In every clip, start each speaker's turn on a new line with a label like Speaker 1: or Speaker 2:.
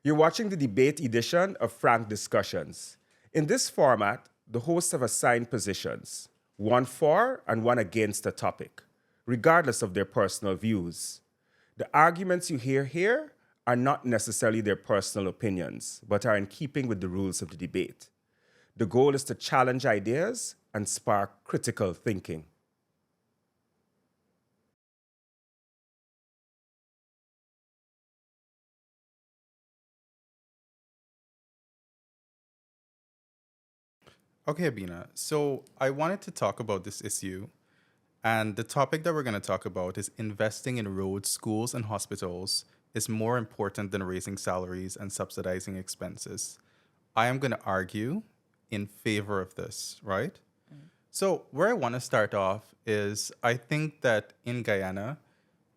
Speaker 1: You're watching the debate edition of Frank Discussions. In this format, the hosts have assigned positions, one for and one against a topic, regardless of their personal views. The arguments you hear here are not necessarily their personal opinions, but are in keeping with the rules of the debate. The goal is to challenge ideas and spark critical thinking.
Speaker 2: Okay, Abena. So I wanted to talk about this issue, and the topic that we're going to talk about is investing in roads, schools, and hospitals is more important than raising salaries and subsidizing expenses. I am going to argue in favor of this, right? So, where I want to start off is I think that in Guyana,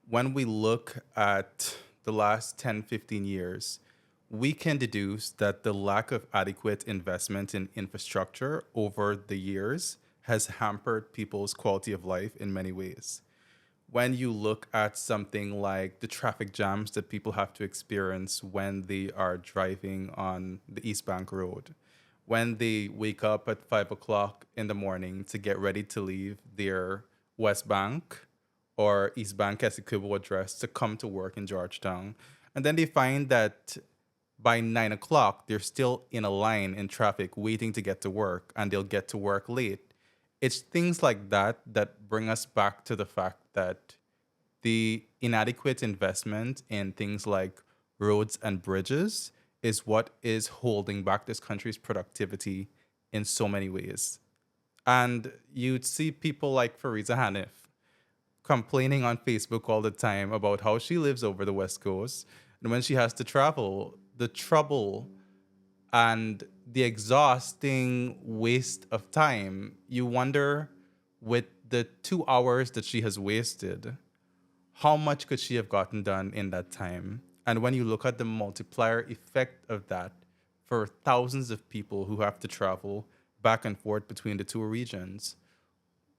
Speaker 2: when we look at the last 10, 15 years, we can deduce that the lack of adequate investment in infrastructure over the years has hampered people's quality of life in many ways. When you look at something like the traffic jams that people have to experience when they are driving on the East Bank Road, when they wake up at 5 o'clock in the morning to get ready to leave their West Bank or East Bank Essequibo address to come to work in Georgetown. And then they find that by 9 o'clock, they're still in a line in traffic waiting to get to work and they'll get to work late. It's things like that that bring us back to the fact that the inadequate investment in things like roads and bridges is what is holding back this country's productivity in so many ways. And you'd see people like Fariza Hanif complaining on Facebook all the time about how she lives over the West Coast. And when she has to travel, the trouble and the exhausting waste of time, you wonder with the 2 hours that she has wasted, how much could she have gotten done in that time? And when you look at the multiplier effect of that for thousands of people who have to travel back and forth between the two regions,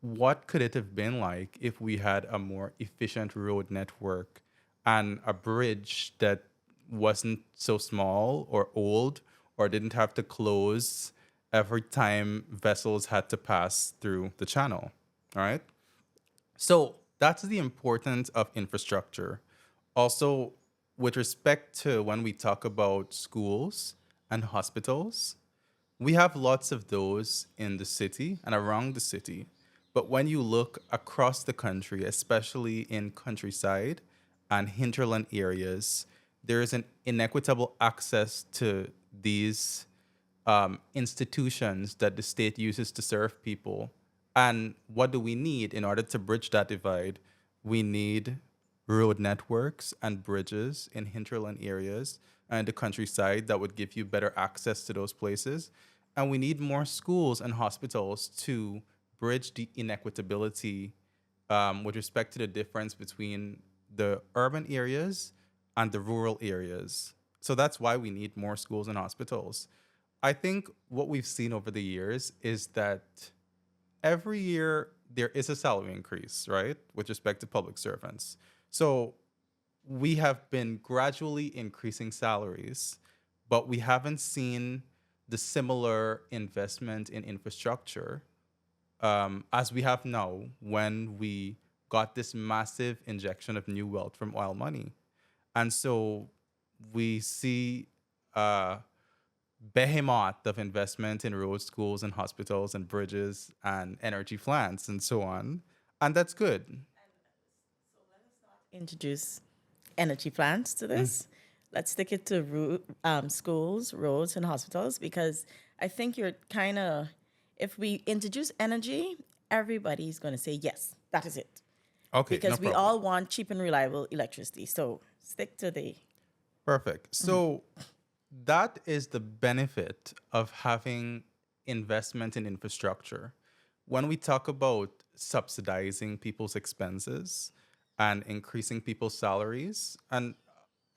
Speaker 2: what could it have been like if we had a more efficient road network and a bridge that wasn't so small or old or didn't have to close every time vessels had to pass through the channel? All right. So that's the importance of infrastructure. Also, with respect to when we talk about schools and hospitals, we have lots of those in the city and around the city. But when you look across the country, especially in countryside and hinterland areas, there is an inequitable access to these institutions that the state uses to serve people. And what do we need in order to bridge that divide? We need road networks and bridges in hinterland areas and the countryside that would give you better access to those places. And we need more schools and hospitals to bridge the inequitability with respect to the difference between the urban areas and the rural areas. So that's why we need more schools and hospitals. I think what we've seen over the years is that every year there is a salary increase, right, with respect to public servants. So we have been gradually increasing salaries, but we haven't seen the similar investment in infrastructure as we have now when we got this massive injection of new wealth from oil money. And so we see a behemoth of investment in roads, schools, and hospitals, and bridges, and energy plants, and so on. And that's good.
Speaker 3: Introduce energy plants to this. Let's stick it to schools, roads, and hospitals because I think you're kind of, if we introduce energy, everybody's going to say, yes, that is it.
Speaker 2: Okay, no
Speaker 3: Because we
Speaker 2: problem.
Speaker 3: all want cheap and reliable electricity. So stick to the.
Speaker 2: Perfect. So that is the benefit of having investment in infrastructure. When we talk about subsidizing people's expenses and increasing people's salaries, and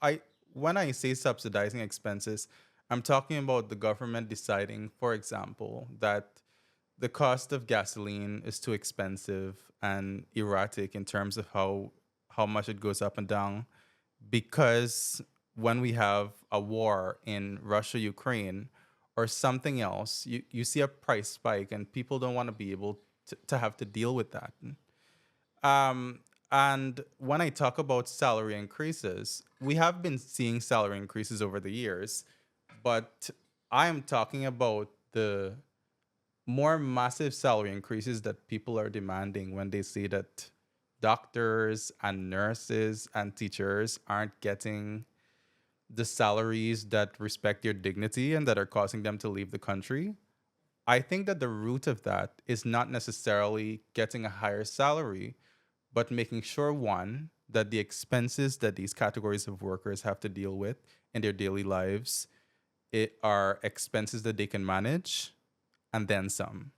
Speaker 2: I when I say subsidizing expenses, I'm talking about the government deciding, for example, that the cost of gasoline is too expensive and erratic in terms of how much it goes up and down because when we have a war in Russia, Ukraine, or something else, you see a price spike and people don't want to be able to have to deal with that. Um, and when I talk about salary increases, we have been seeing salary increases over the years, but I am talking about the more massive salary increases that people are demanding when they see that doctors and nurses and teachers aren't getting the salaries that respect their dignity and that are causing them to leave the country. I think that the root of that is not necessarily getting a higher salary, but making sure, one, that the expenses that these categories of workers have to deal with in their daily lives are expenses that they can manage, and then some.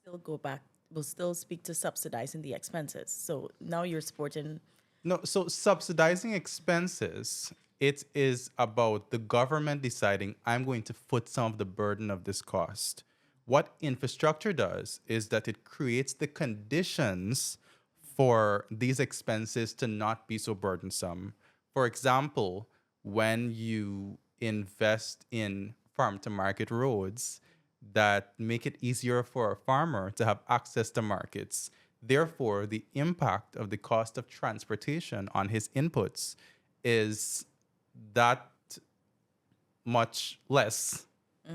Speaker 3: Still go back. We'll still speak to subsidizing the expenses. So now you're supporting.
Speaker 2: No, so subsidizing expenses, it is about the government deciding I'm going to foot some of the burden of this cost. What infrastructure does is that it creates the conditions for these expenses to not be so burdensome. For example, when you invest in farm to market roads that make it easier for a farmer to have access to markets, therefore, the impact of the cost of transportation on his inputs is that much less,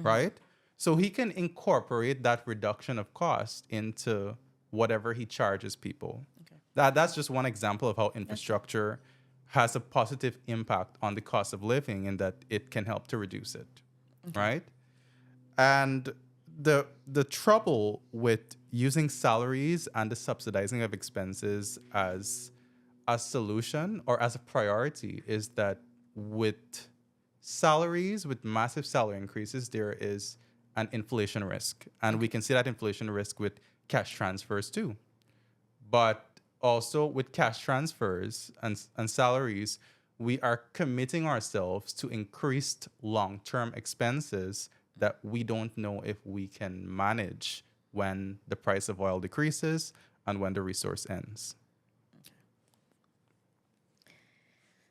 Speaker 2: right? So he can incorporate that reduction of cost into whatever he charges people.
Speaker 3: Okay.
Speaker 2: That's just one example of how infrastructure has a positive impact on the cost of living and that it can help to reduce it, right? And the trouble with using salaries and the subsidizing of expenses as a solution or as a priority is that with salaries, with massive salary increases, there is an inflation risk. And we can see that inflation risk with cash transfers too. But also with cash transfers and salaries, we are committing ourselves to increased long-term expenses that we don't know if we can manage when the price of oil decreases and when the resource ends.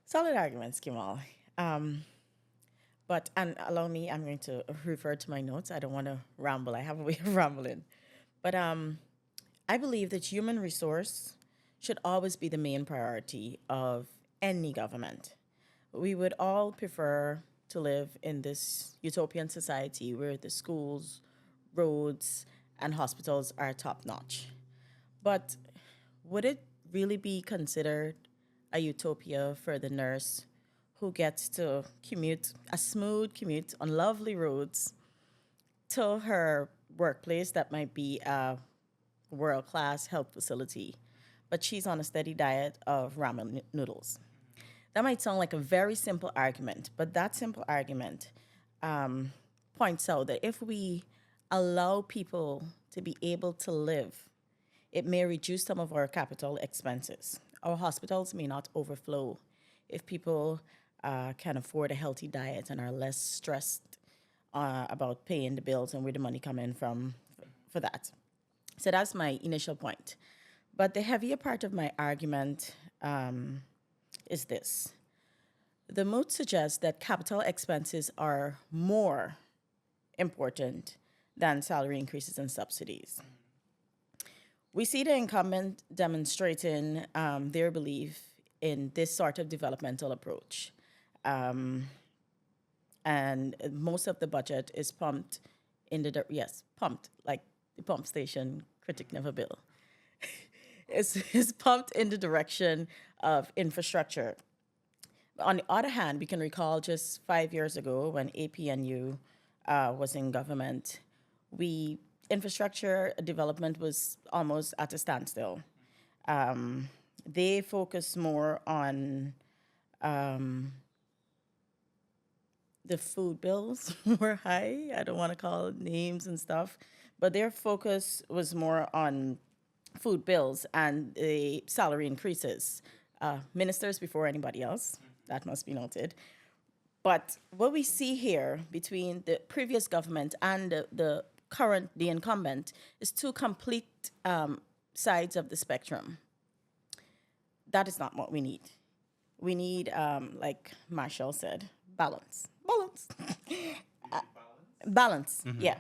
Speaker 3: Solid arguments, Kemol. But, and allow me, I'm going to refer to my notes. I don't want to ramble. I have a way of rambling. But I believe that human resource should always be the main priority of any government. We would all prefer to live in this utopian society where the schools, roads, and hospitals are top notch. But would it really be considered a utopia for the nurse who gets to commute, a smooth commute on lovely roads to her workplace that might be a world-class health facility, but she's on a steady diet of ramen noodles? That might sound like a very simple argument, but that simple argument points out that if we allow people to be able to live, it may reduce some of our capital expenses. Our hospitals may not overflow if people can afford a healthy diet and are less stressed about paying the bills and where the money come in from for that. So that's my initial point. But the heavier part of my argument is this. The mood suggests that capital expenses are more important than salary increases and subsidies. We see the incumbent demonstrating their belief in this sort of developmental approach. And most of the budget is pumped in pumped, like the pump station critic never bill. It's pumped in the direction of infrastructure. On the other hand, we can recall just 5 years ago when APNU was in government, infrastructure development was almost at a standstill. They focused more on the food bills were high. I don't want to call names and stuff, but their focus was more on food bills and the salary increases. Ministers before anybody else, that must be noted. But what we see here between the previous government and the incumbent, is two complete sides of the spectrum. That is not what we need. We need, like Marshall said, balance. Balance. Balance, yeah.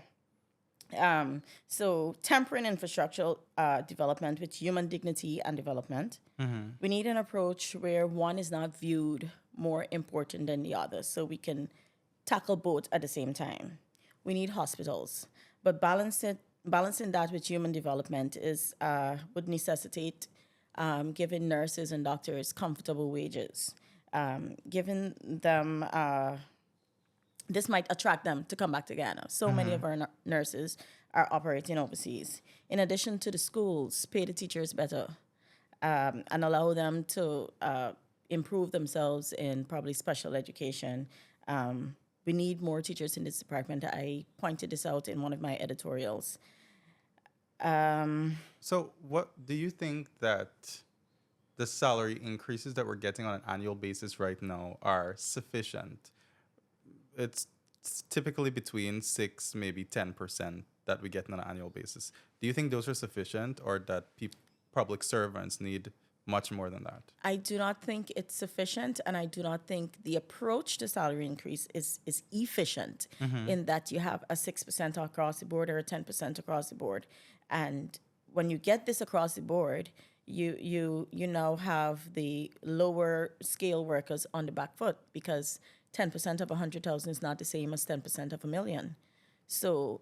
Speaker 3: So tempering infrastructural development with human dignity and development. We need an approach where one is not viewed more important than the other, so we can tackle both at the same time. We need hospitals, but balancing that with human development is would necessitate giving nurses and doctors comfortable wages, giving them this might attract them to come back to Ghana. So many of our nurses are operating overseas. In addition to the schools, pay the teachers better and allow them to improve themselves in probably special education. We need more teachers in this department. I pointed this out in one of my editorials.
Speaker 2: So, what do you think that the salary increases that we're getting on an annual basis right now are sufficient? It's typically between 6, maybe 10% that we get on an annual basis. Do you think those are sufficient, or that public servants need much more than that?
Speaker 3: I do not think it's sufficient, and I do not think the approach to salary increase is efficient in that you have a 6% across the board or a 10% across the board. And when you get this across the board, you now have the lower scale workers on the back foot, because 10% of 100,000 is not the same as 10% of a million. So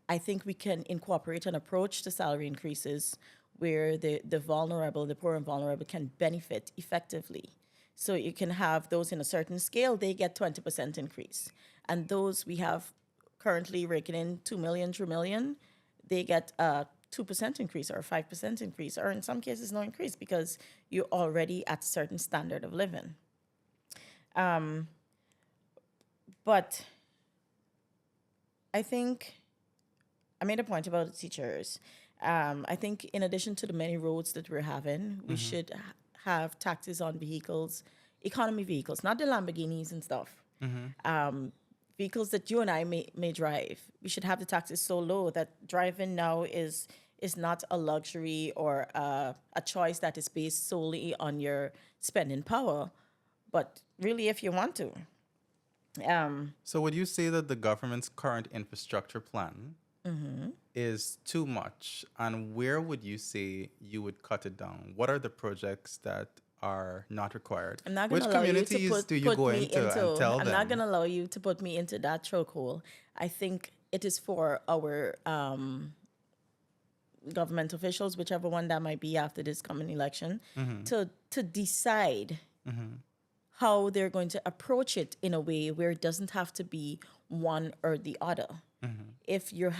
Speaker 3: I think we can incorporate an approach to salary increases where the vulnerable, the poor and vulnerable can benefit effectively. So you can have those in a certain scale, they get 20% increase. And those we have currently raking in 2 million, 3 million, they get a 2% increase or a 5% increase, or in some cases no increase, because you're already at a certain standard of living. But I think I made a point about the teachers. I think in addition to the many roads that we're having, we should have taxes on vehicles, economy vehicles, not the Lamborghinis and stuff. Vehicles that you and I may drive. We should have the taxes so low that driving now is not a luxury or a choice that is based solely on your spending power, but really if you want to.
Speaker 2: So would you say that the government's current infrastructure plan is too much? And where would you say you would cut it down? What are the projects that are not required?
Speaker 3: I'm not
Speaker 2: Which
Speaker 3: gonna allow you to
Speaker 2: communities do you go into and tell
Speaker 3: I'm
Speaker 2: them?
Speaker 3: not going to allow you to put me into that chokehold. I think it is for our government officials, whichever one that might be after this coming election, to decide how they're going to approach it in a way where it doesn't have to be one or the other. If you're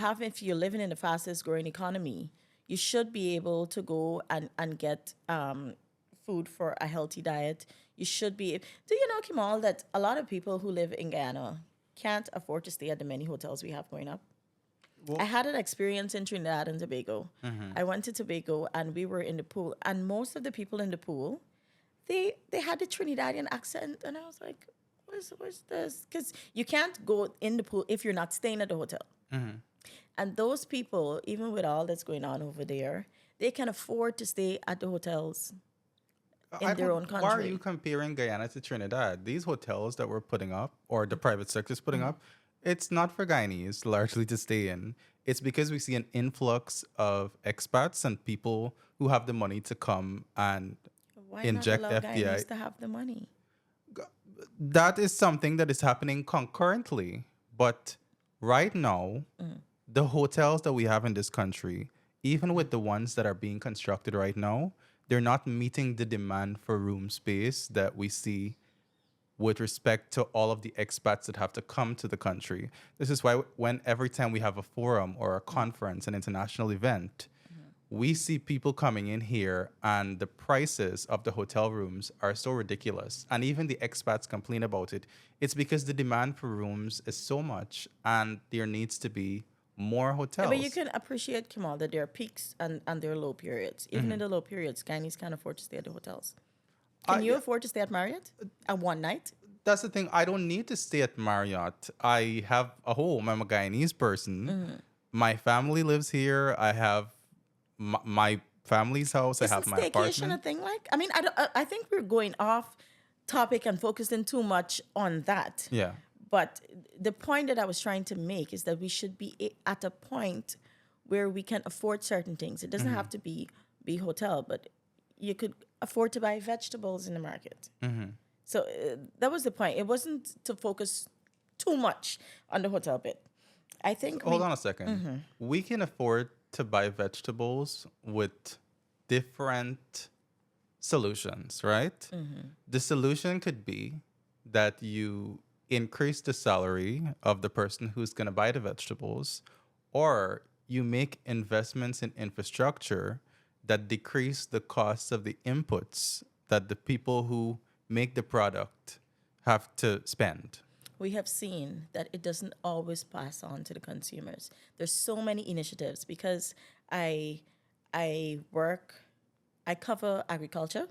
Speaker 3: living in the fastest growing economy, you should be able to go and get food for a healthy diet. You should be. Do you know, Kemol, that a lot of people who live in Guyana can't afford to stay at the many hotels we have going up?
Speaker 2: Well,
Speaker 3: I had an experience in Trinidad and Tobago. I went to Tobago and we were in the pool, and most of the people in the pool, they had the Trinidadian accent, and I was like, what's this? Because you can't go in the pool if you're not staying at the hotel. And those people, even with all that's going on over there, they can afford to stay at the hotels in their own country.
Speaker 2: Why are you comparing Guyana to Trinidad? These hotels that we're putting up, or the private sector's putting up, it's not for Guyanese largely to stay in. It's because we see an influx of expats and people who have the money to come and
Speaker 3: Why
Speaker 2: inject
Speaker 3: not allow
Speaker 2: FDI.
Speaker 3: Guyanese to have the money?
Speaker 2: That is something that is happening concurrently. But right now, the hotels that we have in this country, even with the ones that are being constructed right now, they're not meeting the demand for room space that we see with respect to all of the expats that have to come to the country. This is why every time we have a forum or a conference, an international event, we see people coming in here and the prices of the hotel rooms are so ridiculous. And even the expats complain about it. It's because the demand for rooms is so much and there needs to be more hotels.
Speaker 3: But you can appreciate, Kemol, that there are peaks and there are low periods. Even in the low periods, Guyanese can't afford to stay at the hotels. Can you afford to stay at Marriott at one night?
Speaker 2: That's the thing. I don't need to stay at Marriott. I have a home. I'm a Guyanese person. My family lives here. I have my family's house. I have my
Speaker 3: Is staycation
Speaker 2: apartment.
Speaker 3: a thing like? I mean, I think we're going off topic and focusing too much on that.
Speaker 2: Yeah.
Speaker 3: But the point that I was trying to make is that we should be at a point where we can afford certain things. It doesn't have to be hotel, but you could afford to buy vegetables in the market. So that was the point. It wasn't to focus too much on the hotel bit. I think
Speaker 2: Hold on a second. We can afford to buy vegetables with different solutions, right? The solution could be that you increase the salary of the person who's going to buy the vegetables, or you make investments in infrastructure that decrease the cost of the inputs that the people who make the product have to spend.
Speaker 3: we have seen that it doesn't always pass on to the consumers. There's so many initiatives because I cover agriculture.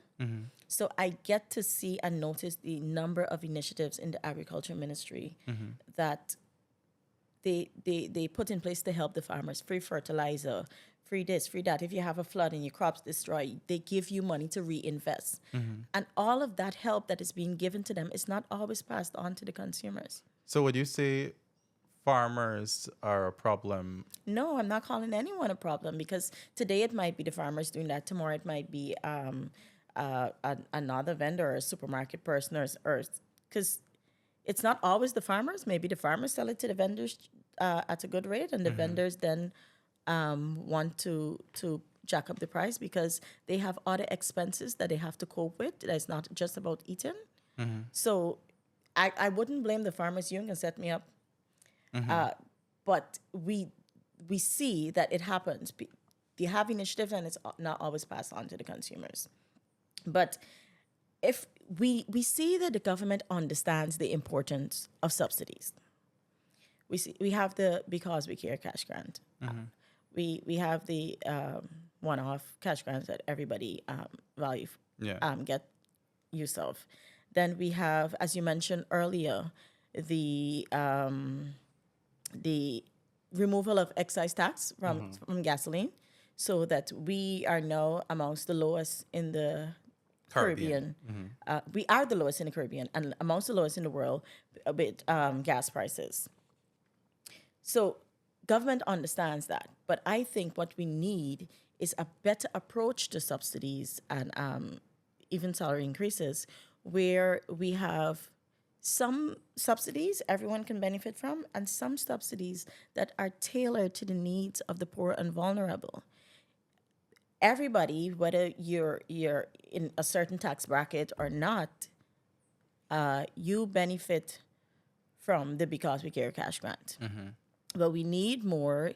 Speaker 3: So I get to see and notice the number of initiatives in the agriculture ministry that they put in place to help the farmers. Free fertilizer, free this, free that. If you have a flood and your crops destroy, they give you money to reinvest. And all of that help that is being given to them is not always passed on to the consumers.
Speaker 2: So would you say farmers are a problem?
Speaker 3: No, I'm not calling anyone a problem because today it might be the farmers doing that. Tomorrow it might be another vendor or a supermarket person or because it's not always the farmers. Maybe the farmers sell it to the vendors at a good rate, and the vendors then want to jack up the price because they have other expenses that they have to cope with. That's not just about eating. So I wouldn't blame the farmers. You can set me up. But we see that it happens. They have initiatives and it's not always passed on to the consumers. But if we see that the government understands the importance of subsidies. We have the Because We Care cash grant. We have the one-off cash grants that everybody get use of. Then we have, as you mentioned earlier, the removal of excise tax from gasoline, so that we are now amongst the lowest in the Caribbean. We are the lowest in the Caribbean and amongst the lowest in the world with gas prices. So government understands that, but I think what we need is a better approach to subsidies and even salary increases, where we have some subsidies everyone can benefit from and some subsidies that are tailored to the needs of the poor and vulnerable. Everybody, whether you're in a certain tax bracket or not, you benefit from the Because We Care cash grant. But we need more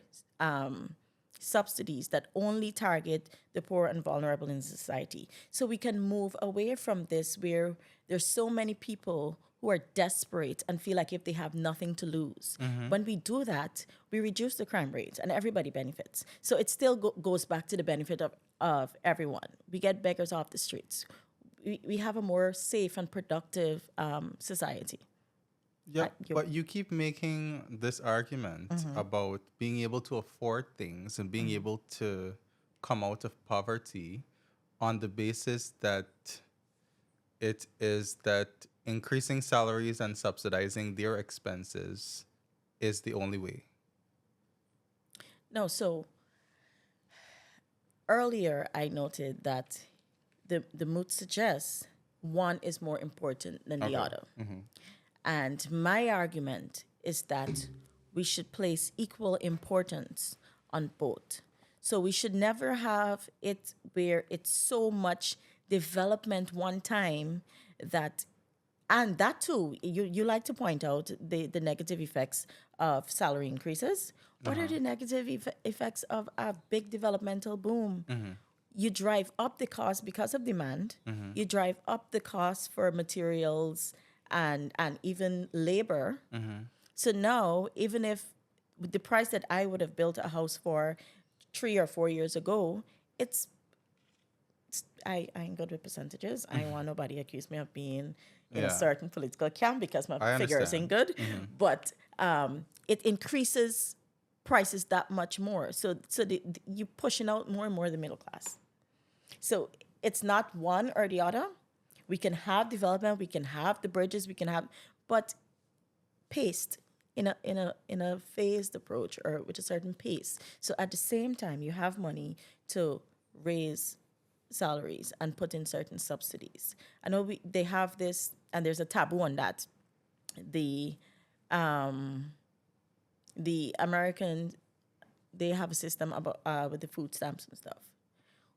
Speaker 3: subsidies that only target the poor and vulnerable in society. So we can move away from this where there's so many people who are desperate and feel like if they have nothing to lose. When we do that, we reduce the crime rate and everybody benefits. So it still goes back to the benefit of everyone. We get beggars off the streets. We have a more safe and productive society.
Speaker 2: Yeah, but you keep making this argument about being able to afford things and being able to come out of poverty on the basis that it is that increasing salaries and subsidizing their expenses is the only way.
Speaker 3: No, so earlier I noted that the mood suggests one is more important than the other. And my argument is that we should place equal importance on both. So we should never have it where it's so much development one time that, and that too, you like to point out the negative effects of salary increases. What are the negative effects of a big developmental boom? You drive up the cost because of demand. You drive up the cost for materials and even labor. So now, even if the price that I would have built a house for 3 or 4 years ago, I ain't good with percentages. I don't want nobody accuse me of being in a certain political camp because my figures ain't good. But it increases prices that much more. So you're pushing out more and more the middle class. So it's not one or the other. We can have development, we can have the bridges, we can have, but paced in a phased approach or with a certain pace. So at the same time, you have money to raise salaries and put in certain subsidies. I know they have this, and there's a taboo on that. The the American, they have a system about with the food stamps and stuff.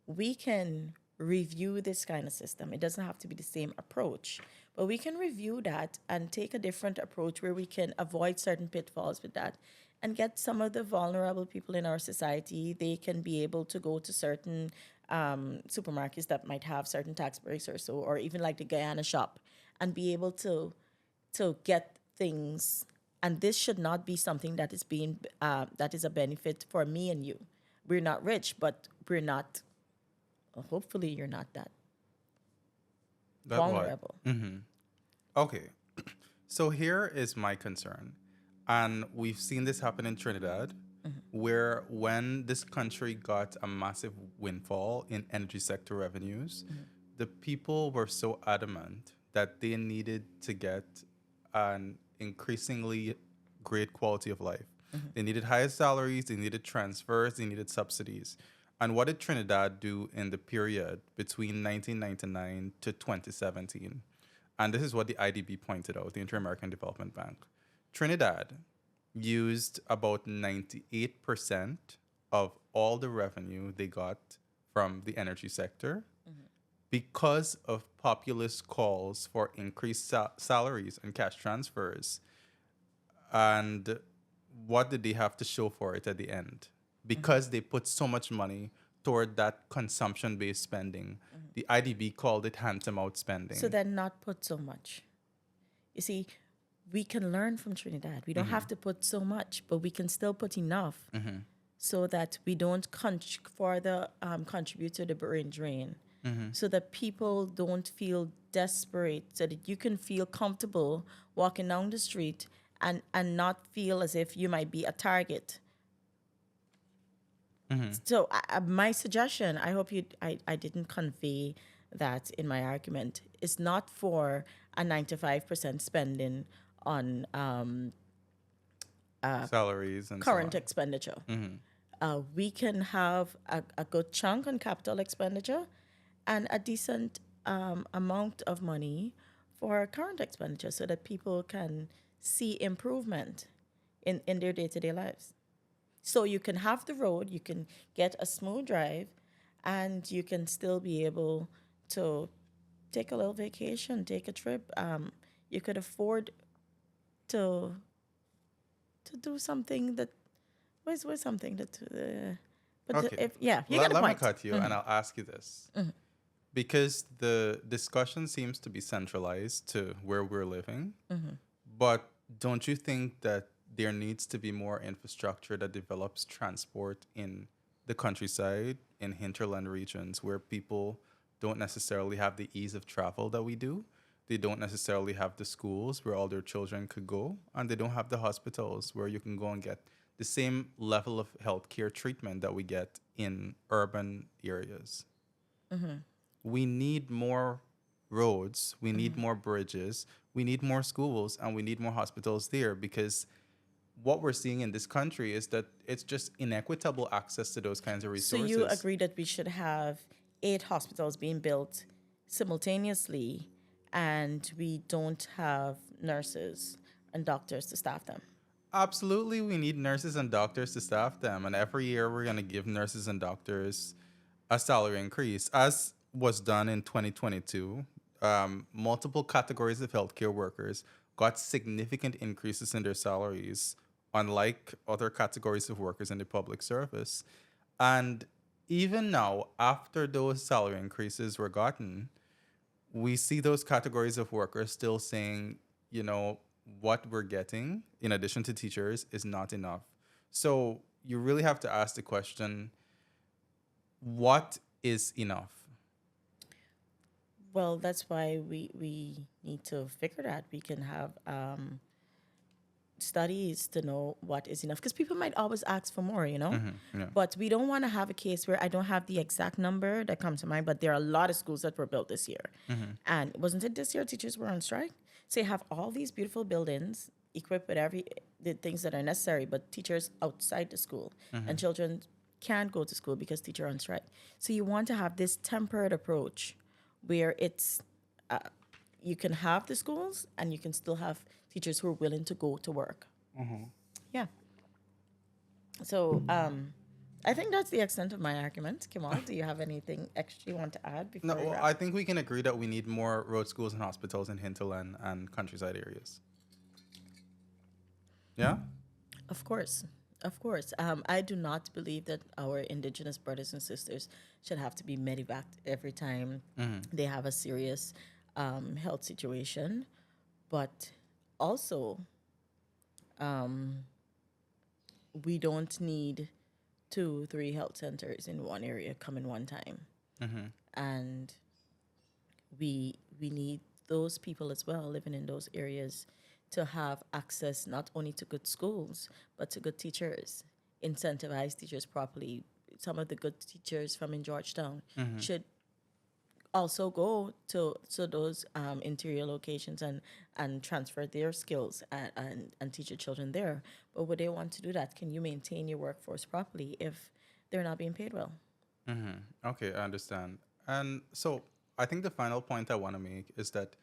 Speaker 3: We can review this kind of system. It doesn't have to be the same approach, but we can review that and take a different approach where we can avoid certain pitfalls with that and get some of the vulnerable people in our society. They can be able to go to certain supermarkets that might have certain tax breaks or so, or even like the Guyana shop, and be able to get things. And this should not be something that is being that is a benefit for me and you. We're not rich, but we're not. Hopefully, you're not that
Speaker 2: That
Speaker 3: vulnerable.
Speaker 2: what? Okay. So here is my concern. And we've seen this happen in Trinidad, where when this country got a massive windfall in energy sector revenues, the people were so adamant that they needed to get an increasingly great quality of life. They needed higher salaries, they needed transfers, they needed subsidies. And what did Trinidad do in the period between 1999 to 2017? And this is what the IDB pointed out, the Inter-American Development Bank. Trinidad used about 98% of all the revenue they got from the energy sector because of populist calls for increased salaries and cash transfers. And what did they have to show for it at the end? Because they put so much money toward that consumption-based spending. The IDB called it hand-to-mouth spending.
Speaker 3: So then not put so much. You see, we can learn from Trinidad. We don't have to put so much, but we can still put enough so that we don't further contribute to the brain drain. So that people don't feel desperate, so that you can feel comfortable walking down the street and not feel as if you might be a target. So my suggestion, I hope I didn't convey that in my argument, is not for a 95% spending on
Speaker 2: salaries and
Speaker 3: current
Speaker 2: so on.
Speaker 3: expenditure. We can have a good chunk on capital expenditure and a decent amount of money for current expenditure so that people can see improvement in their day-to-day lives. So you can have the road, you can get a smooth drive, and you can still be able to take a little vacation, take a trip. You could afford to do something that was something that. But
Speaker 2: Okay.
Speaker 3: if, yeah, you get a
Speaker 2: Let me
Speaker 3: point.
Speaker 2: cut you and I'll ask you this. Because the discussion seems to be centralized to where we're living. But don't you think that there needs to be more infrastructure that develops transport in the countryside, in hinterland regions where people don't necessarily have the ease of travel that we do? They don't necessarily have the schools where all their children could go, and they don't have the hospitals where you can go and get the same level of healthcare treatment that we get in urban areas. We need more roads, we need more bridges, we need more schools, and we need more hospitals there, because what we're seeing in this country is that it's just inequitable access to those kinds of
Speaker 3: So
Speaker 2: resources.
Speaker 3: you agree that we should have 8 hospitals being built simultaneously, and we don't have nurses and doctors to staff them?
Speaker 2: Absolutely, we need nurses and doctors to staff them. And every year we're going to give nurses and doctors a salary increase, as was done in 2022. Multiple categories of healthcare workers got significant increases in their salaries, unlike other categories of workers in the public service. And even now, after those salary increases were gotten, we see those categories of workers still saying, what we're getting, in addition to teachers, is not enough. So you really have to ask the question, what is enough?
Speaker 3: Well, that's why we need to figure that. We can have studies to know what is enough, because people might always ask for more,
Speaker 2: Yeah.
Speaker 3: but we don't want to have a case where I don't have the exact number that comes to mind, but there are a lot of schools that were built this year. And wasn't it this year teachers were on strike? So you have all these beautiful buildings equipped with the things that are necessary, but teachers outside the school, and children can't go to school because teachers are on strike. So you want to have this tempered approach where it's you can have the schools and you can still have teachers who are willing to go to work. Yeah. So I think that's the extent of my argument. Kemol, do you have anything extra you want to add before
Speaker 2: No,
Speaker 3: we
Speaker 2: well,
Speaker 3: wrap?
Speaker 2: I think we can agree that we need more road schools and hospitals in hinterland and countryside areas. Yeah?
Speaker 3: Of course. Of course. I do not believe that our Indigenous brothers and sisters should have to be medevaced every time they have a serious health situation. But also, we don't need 2, 3 health centers in one area coming one time. And we need those people as well living in those areas to have access not only to good schools but to good teachers, incentivize teachers properly. Some of the good teachers from in Georgetown should also go to those interior locations and transfer their skills and teach your children there. But would they want to do that? Can you maintain your workforce properly if they're not being paid well?
Speaker 2: Okay, I understand. And so I think the final point I want to make is that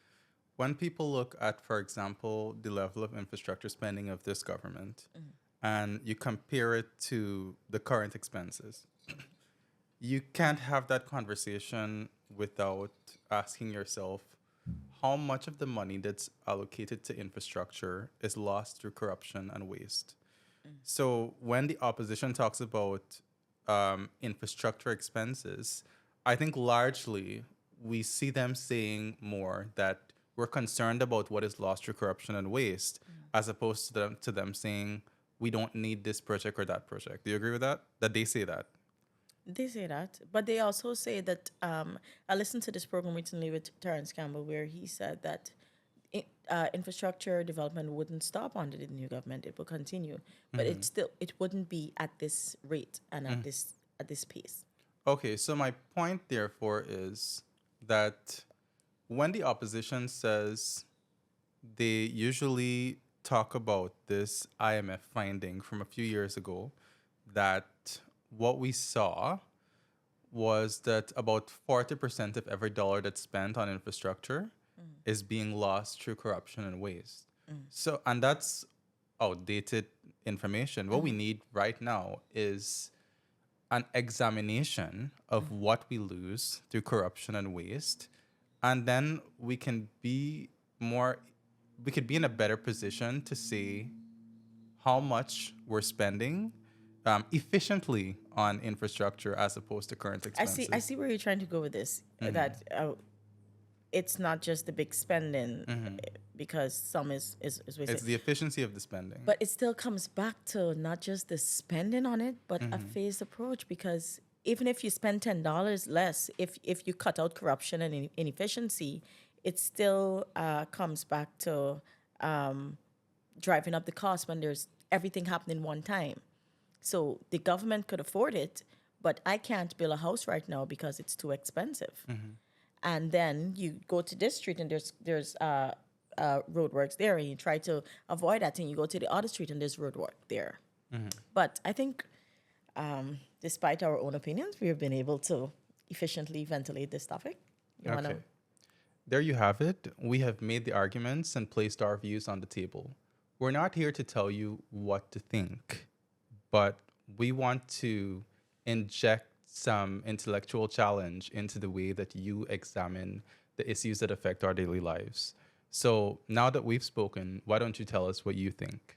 Speaker 2: when people look at, for example, the level of infrastructure spending of this government, and you compare it to the current expenses, you can't have that conversation without asking yourself how much of the money that's allocated to infrastructure is lost through corruption and waste. So when the opposition talks about infrastructure expenses, I think largely we see them saying more that we're concerned about what is lost through corruption and waste, as opposed to them saying we don't need this project or that project. Do you agree with that? That they say that?
Speaker 3: They say that, but they also say that I listened to this program recently with Terrence Campbell where he said that infrastructure development wouldn't stop under the new government; it will continue, but it wouldn't be at this rate and at this pace.
Speaker 2: Okay, so my point therefore is that when the opposition says they usually talk about this IMF finding from a few years ago, that what we saw was that about 40% of every dollar that's spent on infrastructure is being lost through corruption and waste. So, and that's outdated information. What we need right now is an examination of what we lose through corruption and waste, and then we could be in a better position to say how much we're spending efficiently on infrastructure as opposed to current expenses.
Speaker 3: I see where you're trying to go with this. That it's not just the big spending because some is wasted.
Speaker 2: It's the efficiency of the spending.
Speaker 3: But it still comes back to not just the spending on it, but a phased approach. Because even if you spend $10 less, if you cut out corruption and inefficiency, it still comes back to driving up the cost when there's everything happening one time. So the government could afford it, but I can't build a house right now because it's too expensive. And then you go to this street and there's roadworks there, and you try to avoid that, and you go to the other street and there's roadwork there. But I think, despite our own opinions, we have been able to efficiently ventilate this topic.
Speaker 2: Okay. There you have it. We have made the arguments and placed our views on the table. We're not here to tell you what to think, but we want to inject some intellectual challenge into the way that you examine the issues that affect our daily lives. So now that we've spoken, why don't you tell us what you think?